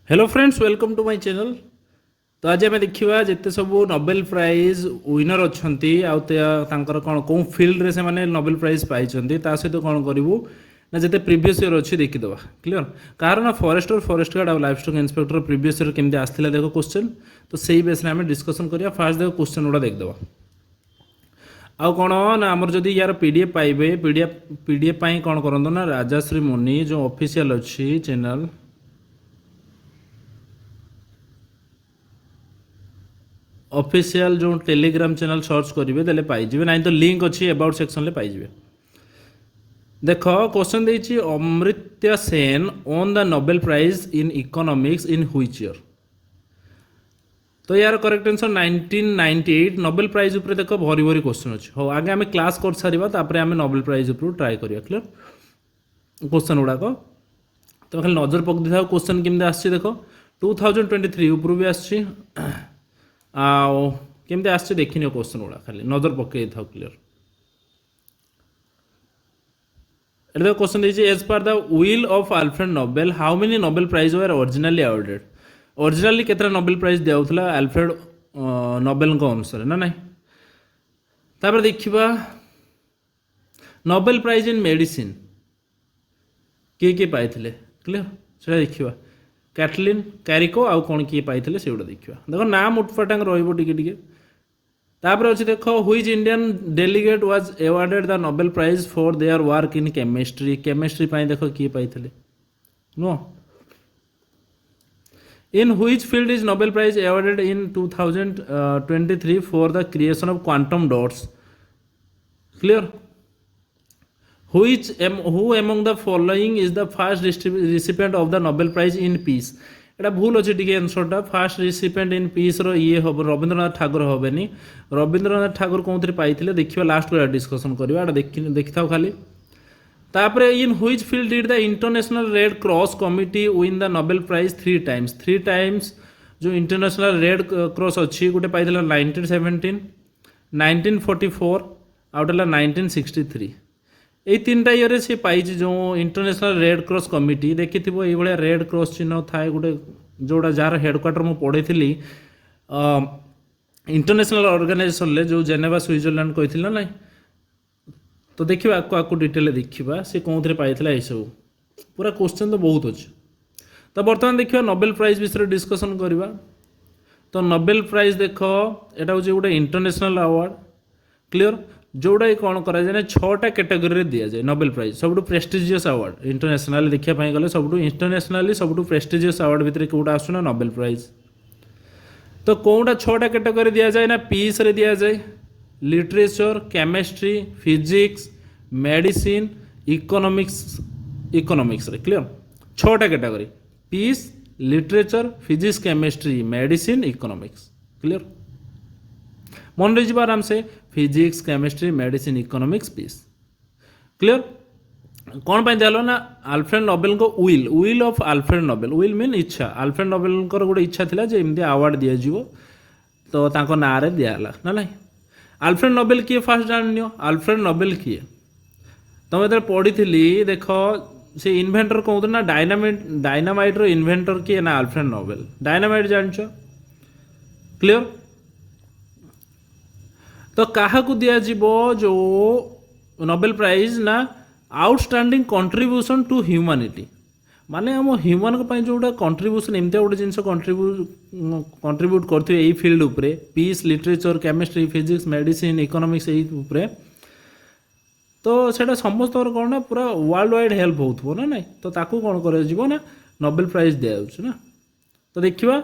Hello friends welcome to my channel. तो आज आम देखा जिते सब नोबेल प्राइज विनर अच्छा कौन कौ फिल्ड रे से माने नोबेल प्राइज पाई सहित कौन करूँ ना जिते प्रीवियस ईयर अच्छी देखीदे क्लीयर कार ना फॉरेस्ट गार्ड और life stock inspector previous year केमती आसाला देख क्वेश्चन तो सही बेस आम डिस्कसन करिया फास्ट देख क्वेश्चन गुड़ा देखदे आउ कौन ना आमर जदि यार पीडीएफ पाइबे पीडीएफ कौन करते ना राजाश्री मुनि जो ऑफिशियल अच्छी चैनल ऑफिशियल जो टेलीग्राम चैनल सर्च करेंगे देले पाइबे ना तो लिंक अच्छी अबाउट सेक्शन में पाइबे। देख क्वेश्चन देछि Amartya Sen won the Nobel prize in economics in which year. तो यार करेक्ट आंसर 1998 नोबेल प्राइज ऊपर देख भरी भरी क्वेश्चन अच्छे हो आगे आम क्लास कर सारा आम नोबेल प्राइज ऊपर ट्राए करिया क्लियर क्वेश्चन गुड़ाक तो खाली नजर पकई था क्वेश्चन केमती आसी देख 2023 ऊपर भी आसी केमती आस देखनी क्वेश्चन गुड़ा खाली नजर पकई था क्लीयर एट क्वेश्चन एज पर the will of Alfred Nobel how many Nobel prize were originally awarded. Originally केतरा नोबेल प्राइज दिया अल्फ्रेड नोबेल अनुसार ना ना तापर देखा नोबेल प्राइज इन मेडिसिन किए किए पाई क्लीयर से देखा कैटलिन कैरिको आउ कौन किए पाई से गुड़ा देखा देख नाम उठफाटांग रे तापर अच्छे देख which Indian delegate was awarded the Nobel prize for their work in chemistry देख किए पाई नो in which field is Nobel prize awarded in 2023 for the creation of quantum dots clear who among the following is the first recipient of the Nobel Prize in Peace। এটা ভুল আছে টিকে आंसरটা first recipient in peace র ইয়ে হব রবীন্দ্রনাথ ঠাকুর হবেনি রবীন্দ্রনাথ ঠাকুর কোনথিরে পাইଥିଲେ ଦେଖିବା last କୁ discussion କରିବା এটা ଦେଖିଥାও ଖାଲି তারপরে in which field did the International Red Cross Committee win the Nobel prize 3 times जो इंटरनेशनल रेड क्रॉस अच्छी गोटे पाइଥିଲା 1917 1944 ଆଉ ହେଲା 1963 ये तीन टा ईयर से पाई जो इंटरनेशनल रेड क्रॉस कमिटी देखि ये रेड क्रॉस चिन्ह थाए गोटे जोड़ा जार हेडक्वार्टर मुझे पढ़ी थी इंटरनेशनल ऑर्गेनाइजेशन ले जो जेनेवा स्विट्जरलैंड कही ना तो देखिए आपको डिटेल देखा सी कौन थे पाई ये सब पूरा क्वेश्चन तो बहुत अच्छे। तो बर्तमान देखिए नोबेल प्राइज विषय डिस्कसन करवा तो नोबेल प्राइज देख यहाँ हूँ गोटे इंटरनेशनल अवार्ड क्लीयर जोड़ा कौन कराए ना 6टा कैटेगरी दि जाए नोबेल प्राइज सब प्रेस्टिजियस अवार्ड इंटरनेशनल देखापी गले सब इंटरनेशनली सब प्रेस्टिजियस अवार्ड भितर कौटा आसुना नोबेल प्राइज तो कौटा 6टा कैटेगरी दि जाए ना पीस रे दि जाए literature chemistry physics medicine economics रे क्लियर 6टा category peace literature physics chemistry medicine economics clear मन रही आराम से physics chemistry medicine economics peace clear कौन पाई दिया ना अल्फ्रेड नोबेल को will of Alfred Nobel will mean इच्छा अल्फ्रेड नोबेल गोटे इच्छा थिला जे एमती अवार्ड दि जाव तो तांको ना रे दियाला ना ना अल्फ्रेड नोबेल किए फास्ट जान अल्फ्रेड नोबेल किए तुम तो पढ़ी थी देख से इन्वेंटर कहते ना डायनामाइट रो इन्वेंटर किए ना अल्फ्रेड नोबेल डायनामाइट जान क्लियर तो क्या दिज्व जो नोबेल प्राइज ना आउटस्टैंडिंग कंट्रीब्यूशन टू ह्यूमैनिटी माने हम ह्यूमन जो कंट्रीब्यूशन एमती गोटे जिन कंट्रीब्यूट करते यही फील्ड उपरे peace literature chemistry physics medicine economics यही तो सेटा समस्त कौन ना पूरा वर्ल्ड वाइड हेल्प हो ना ना तो ताकू कौन कर ना नोबेल प्राइज दि ना तो देखा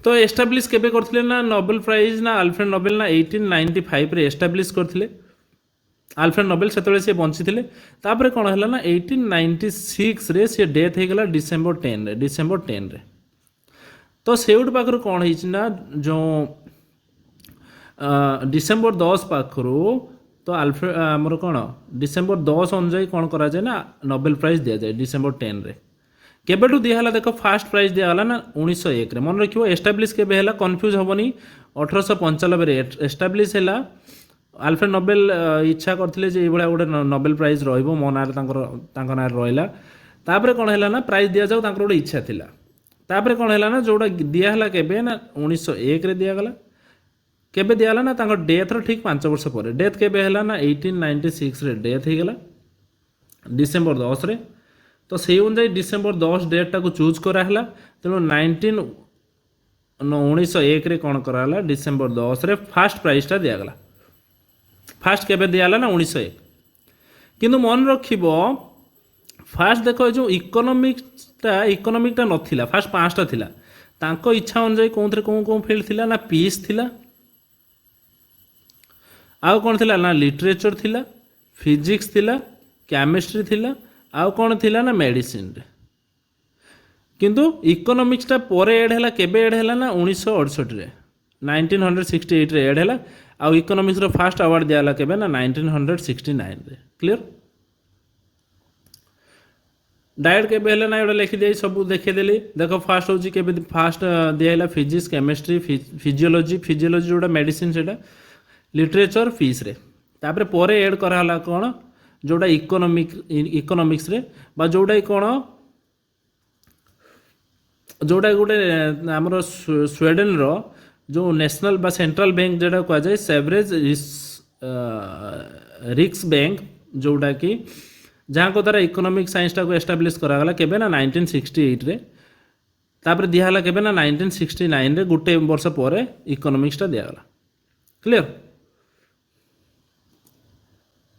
तो एस्टाब्लीश केबे करथिले ना नोबेल प्राइज ना अल्फ्रेड नोबेल ना 1895 रे एस्टाब्लीश करथिले अल्फ्रेड नोबेल सेतबेले से बंची थिले तापर कोन हला ना 1896 रे से डेथ हे गला डिसेंबर 10 रे तो सेउड पाखर कोन हिच ना जो डिसेंबर 10 पाखर तो अल्फ्रेड हमर कोन डिसेंबर 10 अनुसार कोन करा जाय ना नोबेल प्राइज दिया जाय डिसेंबर 10 रे केबेठू दिहला देख फास्ट प्राइज दिहला ना 1901 रे मन रखियो एस्टाब्लिश केबे हला कंफ्यूज होबनी 1895 रे एस्टाब्लिश हला अल्फ्रेड नोबेल इच्छा करथिले जे एबळा गोटे नोबेल प्राइज रहइबो मो नार तांकर ना रहिला तापरे कोन हला ना प्राइज दिया जाऊ तांकर गोटे इच्छा थिला तापर कौन है ना जोटा दिहला केबे ना 1901 रे दिगला केबे दिहला ना तांको डेथ रो ठीक 5 वर्ष पर डेथ केबे हला ना 1896 रे डेथ हो गला डिसेम्बर 10 रे तो से अनुसार डिसेम्बर 10 डेटा को चूज कराला तेणु 1901 रे कौन कराला डिसेम्बर 10 रे फास्ट प्राइसटा दिगला फास्ट केबे दिहला ना 1901 किंतु मन रखिबो फास्ट देखो जो इकोनॉमिकटा नथिला फास्ट 5टा थिला तांको इच्छा अनुसार कोंथरे कोन फील्ड थिला ना पीस थिला आउ कौन थिला ना लिटरेचर थिला फिजिक्स थिला केमिस्ट्री थिला आउ कौन थिला ना मेडिसिन रे किंतु इकोनॉमिक्सटा परे एड हैला केबे एड हैला ना 1968 रे 1968 रे एड हैला आउ इकोनॉमिक्स रो फर्स्ट अवार्ड दियाला केबे ना 1969 रे क्लियर डायरेक्ट केबे हैला ना एडा लिखि देई सब देखि देली देखो फास्ट होची केबे फास्ट दियाला फिजिक्स केमिस्ट्री फिजियोलॉजी जोटा मेडिसिन सेटा लिटरेचर फीस रे तापर परे एड कराला कौन जोटा इकोनॉमिक्स रे बा जोटा कौन जोटा गोटे आमर स्वीडेन रो जो नेशनल बा सेंट्रल बैंक जोटा कह जाए सेवरेज रिस्क बैंक जोटा कि जहाँ को द्वारा इकोनॉमिक साइंसटा को एस्टाब्लीश करागला केबे ना 1968 रे तापर दिहला केबे ना 1969 रे गोटे वर्ष पर इकोनॉमिक्सटा दिगला क्लियर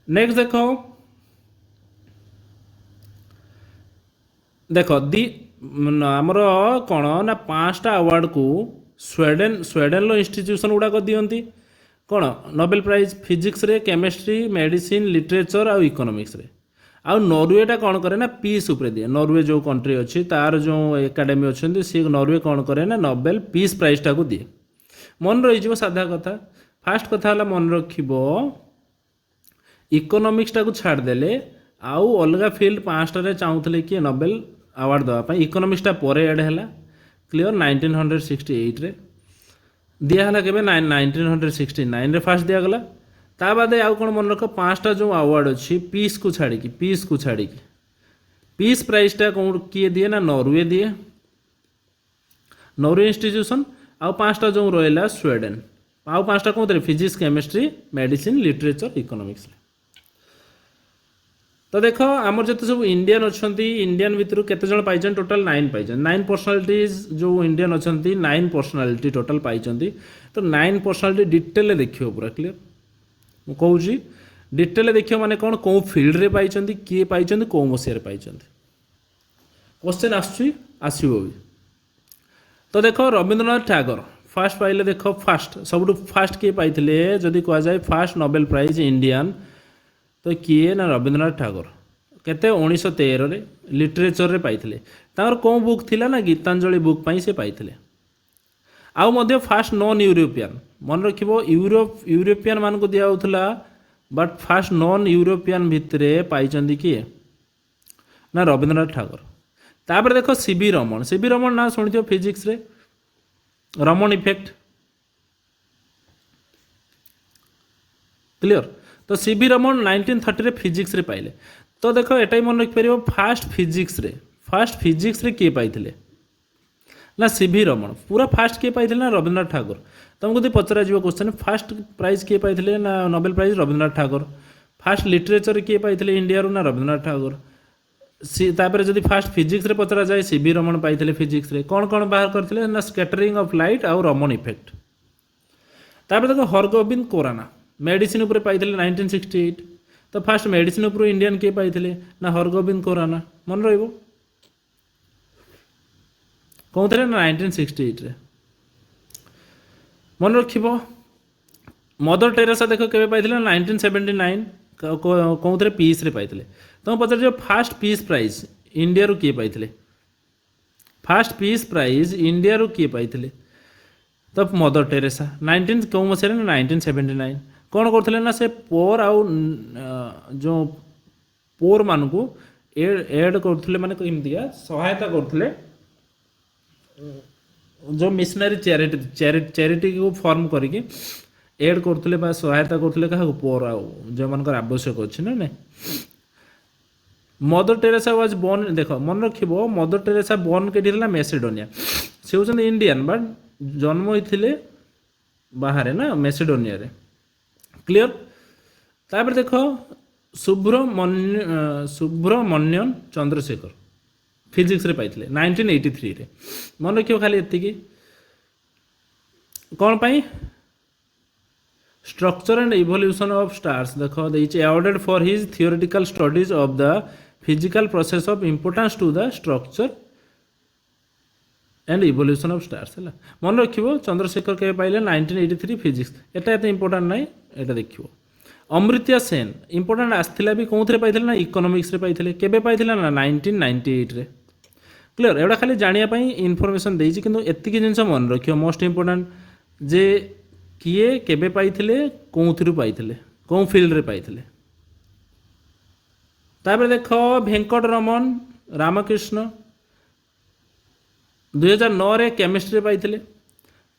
नेक्स्ट देखो दी आमर कौन ना 5टा अवार्ड को स्वीडेन लो इंस्टीट्यूशन गुड़ाक दियंती कौन नोबेल प्राइज फिजिक्स रे केमिस्ट्री मेडिसिन लिटरेचर आउ इकोनॉमिक्स रे आउ नॉर्वेटा कौन करे ना पीस उपरे दिए नॉर्वे जो कंट्री अच्छी तार जो एकाडेमी अच्छा सी नॉर्वे कौन करे ना नोबेल पीस प्राइजटा को दिए मन रही साधा कथा फास्ट कथा मन रखिब इकोनॉमिक्सटा को छाड़देले आउ अलग फील्ड 5टारे चाहूले किए नोबेल अवार्ड देवाई इकोनॉमिक्सटा परे एड है क्लियर 1968 रे दिहला के 1969 रे फास्ट दिगला ता बादे आउ कौन मन रख 5टा जो अवार्ड अच्छी पीस को छाड़ी पीस प्राइजटा कौन किए दिए ना नॉर्वे दिए नॉर्वे इंस्टीट्यूशन आउ 5टा जो रहा स्वीडेन आउ 5टा कौन physics chemistry medicine literature economics तो देख आमर जिते सब इंडियन अच्छा इंडियन भितर केते जण पाइछन टोटल 9 पाइछन 9 पर्सनालिटीज जो इंडियन अच्छा 9 पर्सनालिटी टोटल पाइछन तो 9 पर्सनालिटी डिटेल देखियो पूरा क्लियर मु कहूँ डिटेल देखियो माने कौन कौ फील्ड रे पाइछन किए पाइछन कौ मसीह पाइछन क्वेश्चन आसो भी तो देख रवींद्रनाथ टैगोर फास्ट पाइले देख फास्ट सब फास्ट किए पाइथिले जदि कह जाए फास्ट नोबेल प्राइज इंडियन तो किए ना रवींद्रनाथ टैगोर केते 1913 रे लिटरेचर रे पाइथिले तार कौ बुक थिला ना गीतांजलि बुक पाई से पाइथिले आउ मध्य फास्ट नॉन यूरोपियन मन रखिबो यूरोपियन मान को दिया होथला बट फास्ट नॉन यूरोपियन भितरे पाइचंदी किए ना रवींद्रनाथ टैगोर तापर देखो सीबी रमन ना सुनिथियो फिजिक्स रे रमन इफेक्ट क्लियर तो सीबी रमन 1930 रे फिजिक्स रे पाइले तो देखो एटाई मन रखि परिबो फास्ट फिजिक्स रे किए पाइथिले ना सीबी रमन पूरा फास्ट किए पाइथिले ना रवींद्रनाथ टैगोर तुमको पचरा जीव क्वेश्चन फास्ट प्राइज किए पाइथिले ना Nobel prize Rabindranath Tagore first literature किए पाइथिले इंडिया रू ना रवींद्रनाथ टैगोर तापर जदि फास्ट फिजिक्स रे पचरा जाए सीबी रमन पाइथिले फिजिक्स रे कौन कौन बाहर करथिले ना स्कैटरिंग ऑफ लाइट आउ रमन इफेक्ट तापर देखो हरगोबिंद कोराना मेडिसिन उपरे पाइथिले 1968 तो फास्ट मेडिसिन उपरे इंडियन किए पाइथिले ना हरगोबिंद कोराना मन रहिबो कौन ना 1968 रे मन रखिबो मदर टेरेसा देख केबे पाइथिले 1979 कौन पीस रे पाइथिले तुम पचार फास्ट पीस प्राइज इंडिया रू किए पाइथिले फास्ट पीस प्राइज इंडिया रू किए पाइथिले तो मदर टेरेसा 19 कौ मसीह ना 1979 कौन करथिले ना से पोर आउ जो पोर मान को एड करथिले माने केमतिया सहायता करथिले जो मिशनरी चैरिटी को फॉर्म करके एड करथिले बा सहायता करथिले कहा पोर आउ जो मानकर आवश्यक अछि ना मदर टेरेसा वाज बोर्न देख मन रखिब मदर टेरेसा बोर्न के मेसिडोनिया से होती इंडियन बट जन्म होते बाहर ना मेसिडोनिया रे क्लियर। तापर देख सुब्रमण्यन चंद्रशेखर फिजिक्स रे पाइथिले 1983 रे मन रखियो खाली एतिकी कौन पाई structure and evolution of stars देख देइचे awarded for his theoretical studies of the physical process of importance to the structure and evolution of stars है मन रखियो चंद्रशेखर के पाइले 1983 फिजिक्स एटा एते इंपोर्टेंट नहीं एटा देखियो। अमृत्या सेन इंपोर्टेंट आसला भी कौन पाइथिले ना इकोनॉमिक्स रे पाइथिले केबे पाइथिले ना 1998 रे क्लियर। एवढा खाली जानिया पई इनफॉरमेशन देइछि किंतु एतिकी जिंस मन रखियो मोस्ट इंपोर्टेंट जे किए केबे पाइथिले कोउथिरु पाइथिले कोउ फील्ड रे पाइथिले। तापर देखो वेंकट रमन रामकृष्ण 2009 रे केमिस्ट्री रे पाइथिले।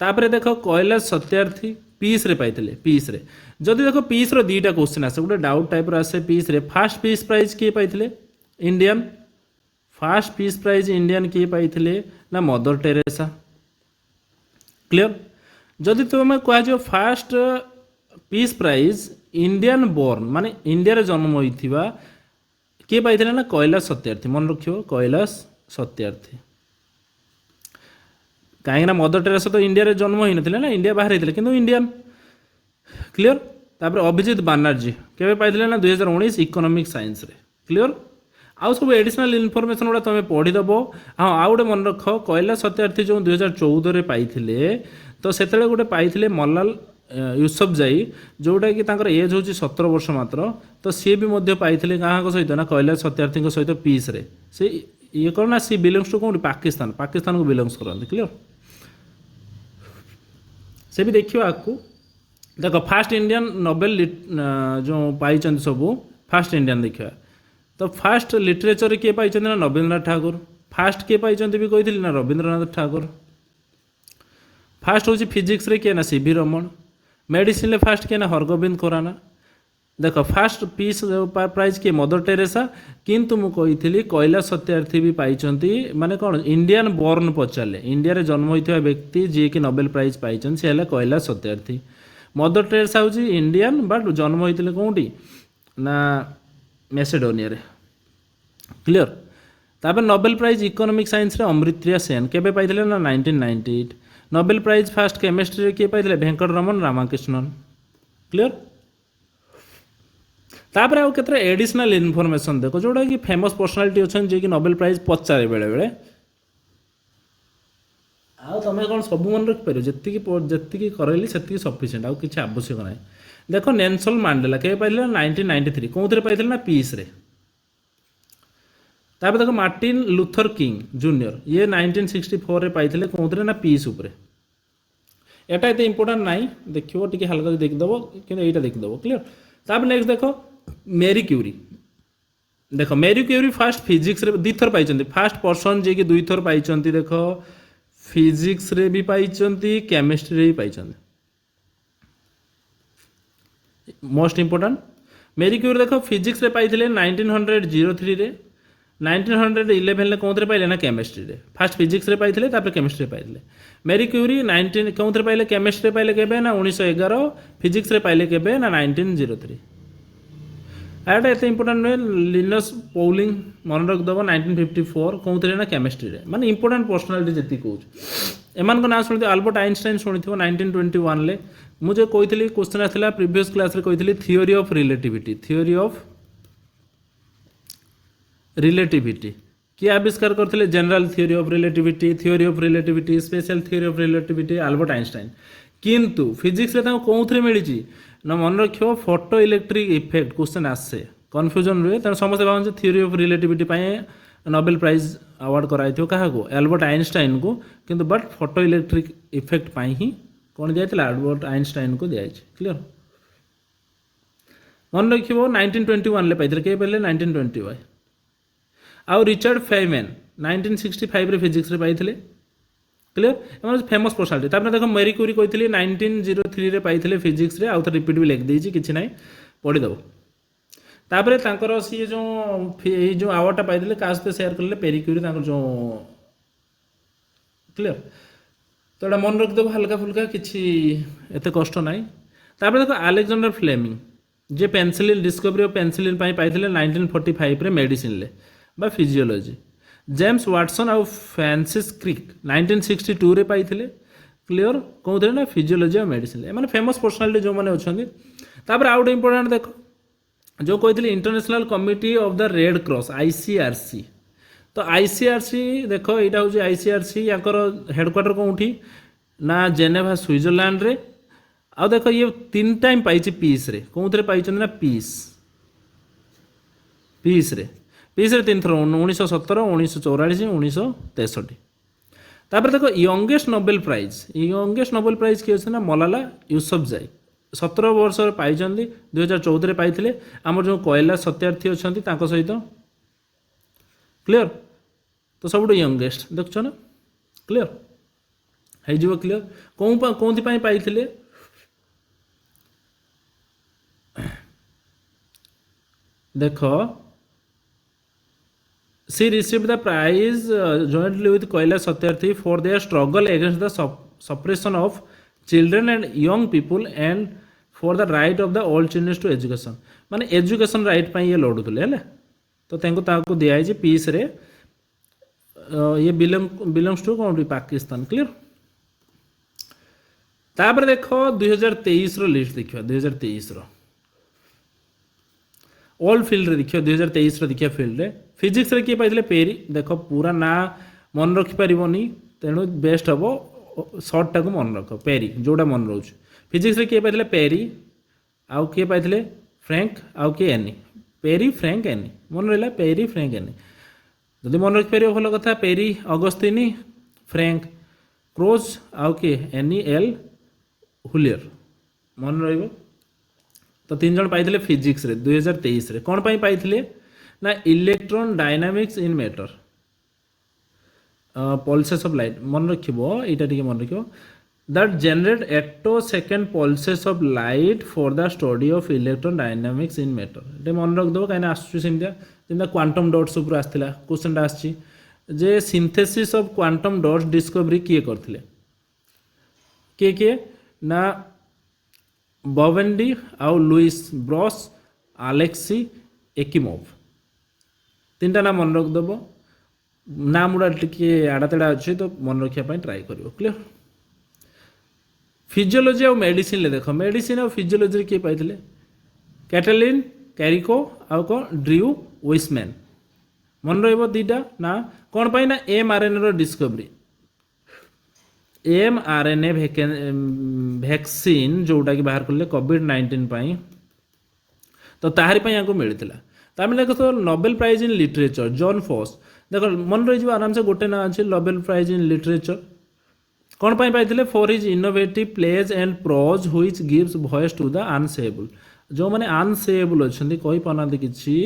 तापर देखो कैलाश सत्यार्थी पीस रे पाइथिले पीस रे जदि देखो पीस रो दीटा क्वेश्चन आसे गोटे डाउट टाइप रो आसे पीस रे फर्स्ट पीस प्राइज किए पाइथिले Indian first peace prize Indian किए पाइथिले ना मदर टेरेसा क्लियर। जदि तुम कह first peace prize Indian born माने इंडिया रे जन्म होइथिबा किए पाइथिले ना कैलाश सत्यार्थी मन रखियो कैलाश सत्यार्थी कहीं मदर टेरेसा तो इंडिया रे जन्म होई नथिले ना इंडिया बाहर होइथिले किंतु इंडियन क्लियर। तापर अभिजीत बानर्जी केबे पाइथिले ना 2019 इकोनॉमिक साइंस रे क्लियर। आउ सब एडिशनल इनफॉरमेशन गुड़ा तुम पढ़ीदेव। हाँ आउ गोटे मन रख कैलाश सत्यार्थी जो 2014 रे पाइथिले तो सेतले गोटे पाइथिले मल्लाल यूसुफजाई जोटा कि तांकर एज होची 17 वर्ष मात्र तो सी भी मध्य पाइथिले कहाँ सहित ना कैलाश सत्यार्थी सहित पीस रे से ये कौन ना सी बिलोंग्स टू कौन पाकिस्तान पाकिस्तान को बिलोंग्स करते क्लियर। से भी देखियो आपको देख फास्ट इंडियन नोबेल जो पाई सब फास्ट इंडियन देखिए तो फास्ट लिटरेचर किए पाई ना नवींद्रनाथ ठाकुर फास्ट किए पाई भी कही ना रवींद्रनाथ ठाकुर फास्ट हूँ फिजिक्स रे किए ना सीवी रमन मेडिसिन रे फास्ट किए ना हरगोविंद खुराना देख फास्ट पीस प्राइज किए मदर टेरेसा किंतु मु कही कैलाश सत्यार्थी भी पाई माने कौन इंडियन बोर्न पचारे इंडिया रे जन्म होता व्यक्ति जी कि नोबेल प्राइज पाई सी है कैलाश सत्यार्थी। मदर टेरेसा हूँ इंडियन बट जन्म होते कौटी ना मेसिडोनिया रे क्लियर। तापर नोबेल प्राइज इकोनॉमिक साइंस रे अमृत्या सेन केबे पाइथिले ना 1998। नोबेल प्राइज फास्ट केमिस्ट्री रे किए पाइथिले वेंकट रमन रामकृष्णन क्लियर। तापर आउ केतरा एडिशनल इनफॉरमेशन देखो जोटा कि फेमस पर्सनालिटी अछन जे कि नोबेल प्राइज पचारे बेले बेले आउ तमें कौन सब मन रखिपार जी करैली से सफिसीयंट आउ किसी आवश्यक ना। देखो नेल्सन मांडेला के पाइले 1993 कौन पाइले ना पीस रे। तापर देखो मार्टिन लूथर किंग जूनियर ये 1964 रे पाइले कौन ना पीस उपरे एटा एते इंपोर्टेंट नाई देखियो टिके हल्का देखिदेव कि एटा देखिदेव क्लियर। तापर नेक्स्ट देखो मेरी क्यूरी देखो मेरी क्यूरी फास्ट फिजिक्स रे दी थर पाई फास्ट पर्सन जे कि 2 थर पाई देखो फिजिक्स रे भी पाई केमिस्ट्री रे भी पाई मोस्ट इंपोर्टेंट मेरी क्यूरी देखो फिजिक्स रे पाई 1903 रे 1911 रे कौन पाइले ना केमिस्ट्री रे फास्ट फिजिक्स रे पाई केमिस्ट्री पाइले। मेरी क्यूरी 19 कौन पाइले केमिस्ट्री पाइले केबे ना 1911 फिजिक्स रे पाइले केबे ना 1903 एटा एत इंपोर्टेंट नुहे। लिनस पौलिंग मन रखिदेव 1954 कौन ना केमिस्ट्री रे माने इंपोर्टेंट पर्सनालिटी जी कौच एमान ना शुणी आल्बर्ट आइंस्टाइन शुणी 1921 ले मुझे कही क्वेश्चन आसाला प्रीवियस क्लास रे कही थियोरी ऑफ रिलेटिविटी किए आविष्कार करते general theory of relativity special theory of relativity Albert Einstein किंतु फिजिक्स रे कौन मिली ना मन रखियो फोटो इलेक्ट्रिक इफेक्ट क्वेश्चन आसे कन्फ्यूजन रुए तेना समस्त भाव theory of relativity Nobel prize award कराई क्या एल्बर्ट आइंस्टाइन को किंतु बट फोटो इलेक्ट्रिक इफेक्ट ही कौन दिया एल्बर्ट आइंस्टाइन को दिया क्लियर। मन रखियो 1921 ले पाइले के पाइले 1921 आउ रिचर्ड फेयमैन 1965 रे फिजिक्स रे पाइले क्लियर एम फेमस पर्सनालिटी। तापर देखो मेरी क्यूरी कही 1903 रे पाइले फिजिक्स रे आउ तो रिपीट भी लिख देछि किछि नै पढ़ी दबो। तापर तांकर सी जो जो आवार्डटा पाइले क्या सहित सेयार कले पेरी क्यूरी जो क्लियर तो ये मन रखिदेव हल्का फुल्का किसी एत कष्ट ना तापर देखो आलेक्जेंडर फ्लेमिंग जे पेनिसिलिन डिस्कवरी ऑफ पेनिसिलिन पाई 1945 रे मेडिसिन ले बा फिजियोलॉजी जेम्स वाटसन आउ फ्रांसिस क्रिक 1962 रे पाई क्लियर कौन ना फिजियोलॉजी और मेडिसिन एम फेमस पर्सनालीटी जो मैंने अच्छा तापर आउ गोटे इंपोर्टाट देख जो कही international committee of the red cross ICRC तो ICRC देख यहाँ हूँ ICRC या हेडक्वार्टर कौटी ना जेनेभा स्विट्जरलैंड रे आ देख ये 3 टाइम पाई पीस रे कौन पाई ना पीस रे 3 थर 1917 1944 1963 तापर देखो यंगेस्ट नोबेल प्राइज किए ना मलाला यूसुफजाई 17 वर्ष पाई 2014 पाई आम जो कैलाश सत्यार्थी अच्छा सहित क्लियर तो सब यंगेस्ट देखुच ना क्लियर हो क्लियर कौन पाई देख she received the prize jointly with Kailash Satyarthi for their struggle against the suppression of children and young people and for the right of the all children to education माने education right पाई ये लड़ुले है तो ताको दिखाई पीस रे ये बिलोंग्स टू कौन पाकिस्तान क्लियर तापर देख 2023 लिस्ट देखिए 2023 ऑल फील्ड रे देखिए 2023 देखिए फील्ड रे फिजिक्स रे किए पाइले पेरी देख पूरा ना मन रखि पारिबनी तेणु बेस्ट हम सर्ट टाक मन रख पेरी जोड़ा मन रोच फिजिक्स रे किए पाइले पेरी आउ किए पाइले फ्रैंक आउ किए एनी पेरी फ्रैंक एनी मन रहा पेरी फ्रैंक एनी जदि मन रखिपर भल कथा पेरी अगस्तिनी फ्रैंक क्रोज आउ किए एनी एल हुलियर मन रही तो 3 जन पाई फिजिक्स रे 2023 रे कौन पाई ना electron dynamics in matter pulses of light मन रखिबो एटा टिके मन रखिबो that generate attosecond pulses of light for the study of electron dynamics in matter ये मन रखिदेव कहीं आसमती क्वांटम डॉट्स उपर आसाला क्वेश्चन आसी जे synthesis of quantum dots discovery किए करथिले किए ना बवेंडी आउ लुइस ब्रॉस आलेक्सी एकिमोव 3टा ना मन रखिदेव नाम गुड़ा टी आड़ातेड़ा अच्छे तो मन रखापी ट्राए कर क्लियर फिजियोलॉजी और मेडिसिन ले देख मेडिसिन और फिजियोलॉजी किए पाई कैटेलिन कैरिको आउ कौन ड्रू विसमैन मन रहीटा ना कौन पाई ना mRNA डिस्कवरी mRNA वैक्सीन जोटा कि बाहर कले COVID-19 पाई तो ताहारी पाई यहाँ मिलता तामें देख तो Nobel prize in literature Jon Fosse देख मन रही आराम से गोटे ना अच्छे नोबेल प्राइज इन लिटरेचर कौन पाई for his innovative plays and prose which gives voice to the unsayable जो मैंने अनसेएबल अच्छा कही पाना किसी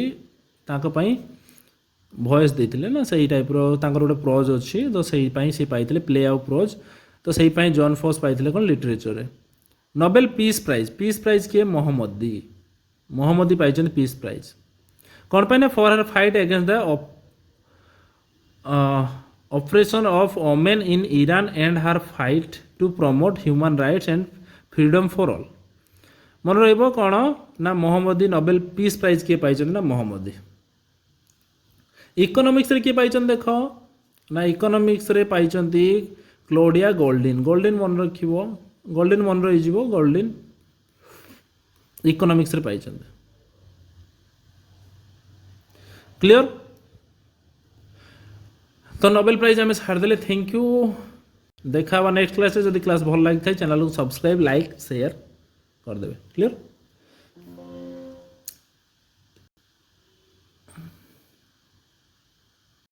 वॉइस देते ना से टाइप गोटे प्रोज अच्छी तो से पाई प्ले आउ प्रोज तो से जॉन फॉस पाई कौन लिटरेचर नोबेल पीस प्राइज किए मोहम्मदी पाई पीस प्राइज कौन पाई for her fight against the operation of women in Iran and her fight to promote human rights and freedom for all मन रही कौन ना मोहम्मदी नोबेल पीस प्राइज किए पाई ना मोहम्मदी इकोनॉमिक्स रे किए पाई देख ना इकोनॉमिक्स रे पाई क्लोडिया गोल्डिन मन रखिबो गोल्डिन मन रही गोल्डिन इकोनॉमिक्स रे पाई क्लियर तो नोबेल प्राइज आम छाड़देले थैंक यू देखा नेक्स्ट क्लास जब क्लास भल लगी था चैनल को सब्सक्राइब लाइक शेयर करदे क्लियर।